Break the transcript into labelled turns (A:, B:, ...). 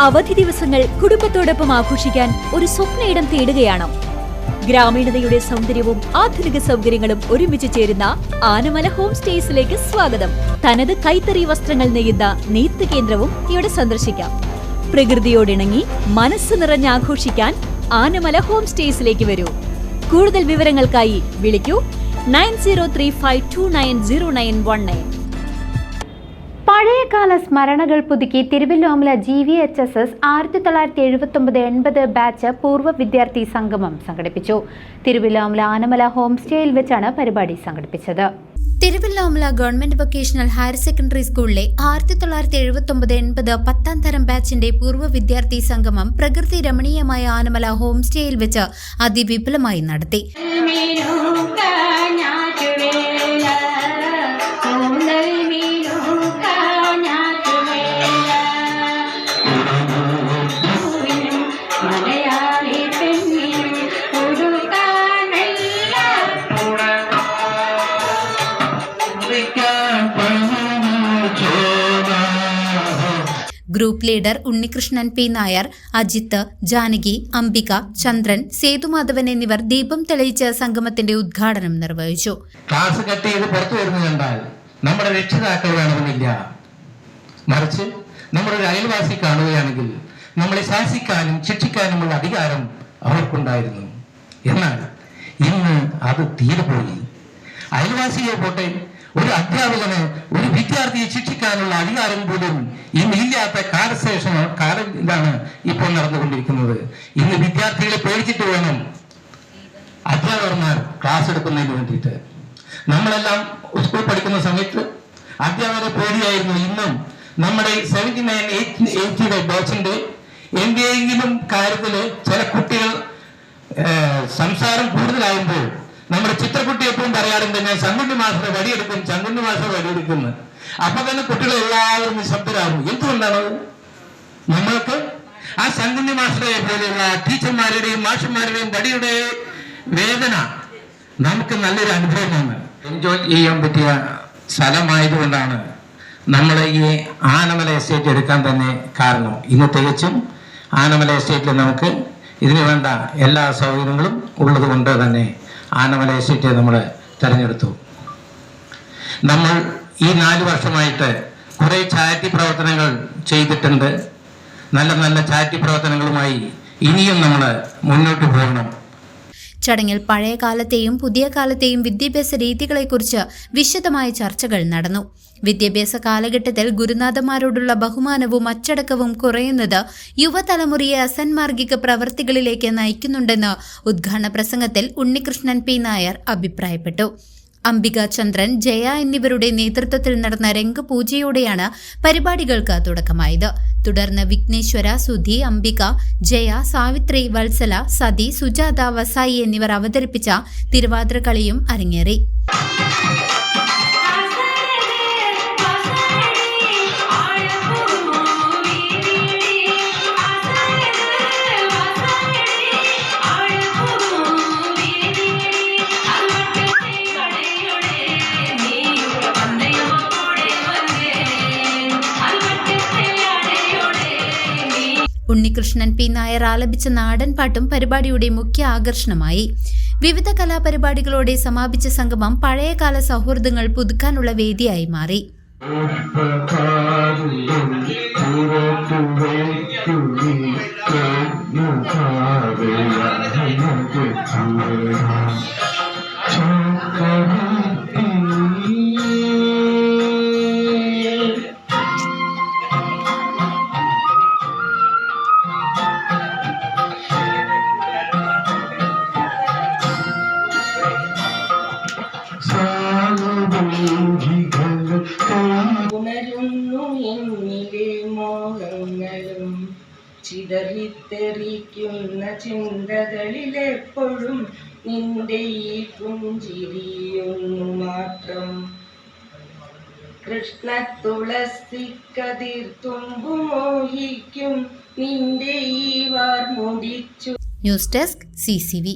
A: അവധി ദിവസങ്ങൾ കുടുംബത്തോടൊപ്പം ആഘോഷിക്കാൻ ഒരു സ്വപ്നയിടം തേടുകയാണോ? ഗ്രാമീണതയുടെ സൗന്ദര്യവും ആധുനിക സൗകര്യങ്ങളും ഒരുമിച്ച് ചേരുന്ന ആനമല ഹോം സ്റ്റേസിലേക്ക് സ്വാഗതം. തനത് കൈത്തറി വസ്ത്രങ്ങൾ നെയ്യുന്ന നെയ്ത്ത് കേന്ദ്രവും ഇവിടെ സന്ദർശിക്കാം. പ്രകൃതിയോടിണങ്ങി മനസ്സ് നിറഞ്ഞ് ആഘോഷിക്കാൻ ആനമല ഹോം സ്റ്റേസിലേക്ക് വരൂ. കൂടുതൽ വിവരങ്ങൾക്കായി വിളിക്കൂ 9035290919.
B: പഴയകാല സ്മരണകൾ പുതുക്കി തിരുവല്ലോമല GVHSS 1979-80 ബാച്ച് പൂർവ്വ വിദ്യാർത്ഥി സംഗമം സംഘടിപ്പിച്ചു. തിരുവല്ലോമല ആനമല ഹോം സ്റ്റേയിൽ വെച്ചാണ് പരിപാടി സംഘടിപ്പിച്ചത്. Thiruvilwamala government vocational higher secondary സ്കൂളിലെ 1979-80 10ാം തരം ബാച്ചിന്റെ പൂർവ്വ വിദ്യാർത്ഥി സംഗമം പ്രകൃതി രമണീയമായ ആനമല ഹോം സ്റ്റേയിൽ വെച്ച് അതിവിപുലമായി നടത്തി. Group leader Unnikrishnan P. Nair, Ajith, Janaki, Ambika, Chandran, Sethumadhavan എന്നിവർ ദീപം തെളിയിച്ച് സംഗമത്തിന്റെ ഉദ്ഘാടനം നിർവഹിച്ചു.
C: ക്ലാസ് കട്ട് ചെയ്ത് പുറത്തു വരുന്നത് കണ്ടാൽ നമ്മുടെ രക്ഷിതാക്കൾ വേണമെന്നില്ല, മറിച്ച് നമ്മുടെ ഒരു അയൽവാസി കാണുകയാണെങ്കിൽ നമ്മളെ ശാസിക്കാനും ശിക്ഷിക്കാനുമുള്ള അധികാരം അവർക്കുണ്ടായിരുന്നു. എന്നാൽ ഇന്ന് അത് തീരെ പോയി. അയൽവാസിയെ പോട്ടെ, ഒരു അധ്യാപകന് ഒരു വിദ്യാർത്ഥിയെ ശിക്ഷിക്കാനുള്ള അധികാരം പോലും ഇന്നില്ലാത്ത കാലത്തിലാണ് ഇപ്പോൾ നടന്നുകൊണ്ടിരിക്കുന്നത്. ഇന്ന് വിദ്യാർത്ഥികളെ പേടിച്ചിട്ട് വേണം അധ്യാപകന്മാർ ക്ലാസ് എടുക്കുന്നതിന് വേണ്ടിയിട്ട്. നമ്മളെല്ലാം സ്കൂൾ പഠിക്കുന്ന സമയത്ത് അധ്യാപകരെ പേടിയായിരുന്നു. ഇന്നും നമ്മുടെ 79-80 ബാച്ചിന്റെ എന്തെങ്കിലും കാര്യത്തില് ചില കുട്ടികൾ സംസാരം കൂടുതലാകുമ്പോൾ നമ്മുടെ ചിത്രക്കുട്ടി എപ്പോഴും പറയാറുണ്ട്, ഞാൻ ചങ്കുണ്ണി മാസ്റ്ററെ വടിയെടുക്കും, ചങ്കുണ്ണി മാസ്റ്റർ വടിയെടുക്കുന്നു. അപ്പൊ തന്നെ കുട്ടികൾ എല്ലാവരും നിശബ്ദരാകും. എന്തുകൊണ്ടാണത്? നമ്മൾക്ക് ആ ചങ്കുണ്ണി മാസ്റ്ററെ പോലെയുള്ള ടീച്ചർമാരുടെയും മാഷന്മാരുടെയും വടിയുടെ വേദന നമുക്ക് നല്ലൊരു അനുഭവമാണ്. എൻജോയ് ചെയ്യാൻ പറ്റിയ സ്ഥലമായതുകൊണ്ടാണ് നമ്മൾ ഈ ആനമല എസ്റ്റേറ്റ് എടുക്കാൻ തന്നെ കാരണം. ഇന്ന് തികച്ചും ആനമല എസ്റ്റേറ്റിൽ നമുക്ക് ഇതിനു വേണ്ട എല്ലാ സൗകര്യങ്ങളും ഉള്ളത് കൊണ്ട് തന്നെ ആനമല എസ്റ്റേറ്റ് നമ്മൾ തിരഞ്ഞെടുത്തു. നമ്മൾ ഈ 4 വർഷമായിട്ട് കുറേ ചാരിറ്റി പ്രവർത്തനങ്ങൾ ചെയ്തിട്ടുണ്ട്. നല്ല നല്ല ചാരിറ്റി പ്രവർത്തനങ്ങളുമായി ഇനിയും നമ്മൾ മുന്നോട്ട് പോകണം.
B: ചടങ്ങിൽ പഴയ കാലത്തെയും പുതിയ കാലത്തെയും വിദ്യാഭ്യാസ രീതികളെക്കുറിച്ച് വിശദമായ ചർച്ചകൾ നടന്നു. വിദ്യാഭ്യാസ കാലഘട്ടത്തിൽ ഗുരുനാഥന്മാരോടുള്ള ബഹുമാനവും അച്ചടക്കവും കുറയുന്നത് യുവതലമുറയെ അസന്മാർഗിക പ്രവർത്തികളിലേക്ക് നയിക്കുന്നുണ്ടെന്ന് ഉദ്ഘാടന പ്രസംഗത്തിൽ ഉണ്ണികൃഷ്ണൻ P. നായർ അഭിപ്രായപ്പെട്ടു. അംബിക, ചന്ദ്രൻ, ജയ എന്നിവരുടെ നേതൃത്വത്തിൽ നടന്ന രംഗപൂജയോടെയാണ് പരിപാടികൾക്ക് തുടക്കമായത്. തുടർന്ന് വിഘ്നേശ്വര, സുധി, അംബിക, ജയ, സാവിത്രി, വത്സല, സതി, സുജാത, വസായി എന്നിവർ അവതരിപ്പിച്ച തിരുവാതിരക്കളിയും അരങ്ങേറി. ഉണ്ണികൃഷ്ണൻ P. നായർ ആലപിച്ച നാടൻ പാട്ടും പരിപാടിയുടെ മുഖ്യ ആകർഷണമായി. വിവിധ കലാപരിപാടികളോടെ സമാപിച്ച സംഗമം പഴയകാല സൗഹൃദങ്ങൾ പുതുക്കാനുള്ള വേദിയായി മാറി.
D: ചിതറിത്തെറിക്കുന്ന ചിന്തകളിലെപ്പോഴും നിന്റെ ഈ പുഞ്ചിരിയൊന്നു മാത്രം. കൃഷ്ണ തുളസി കതിർത്തുമ്പു മോഹിക്കും നിന്റെ ഈ വാർമുടിച്ചു.
B: News desk CCV.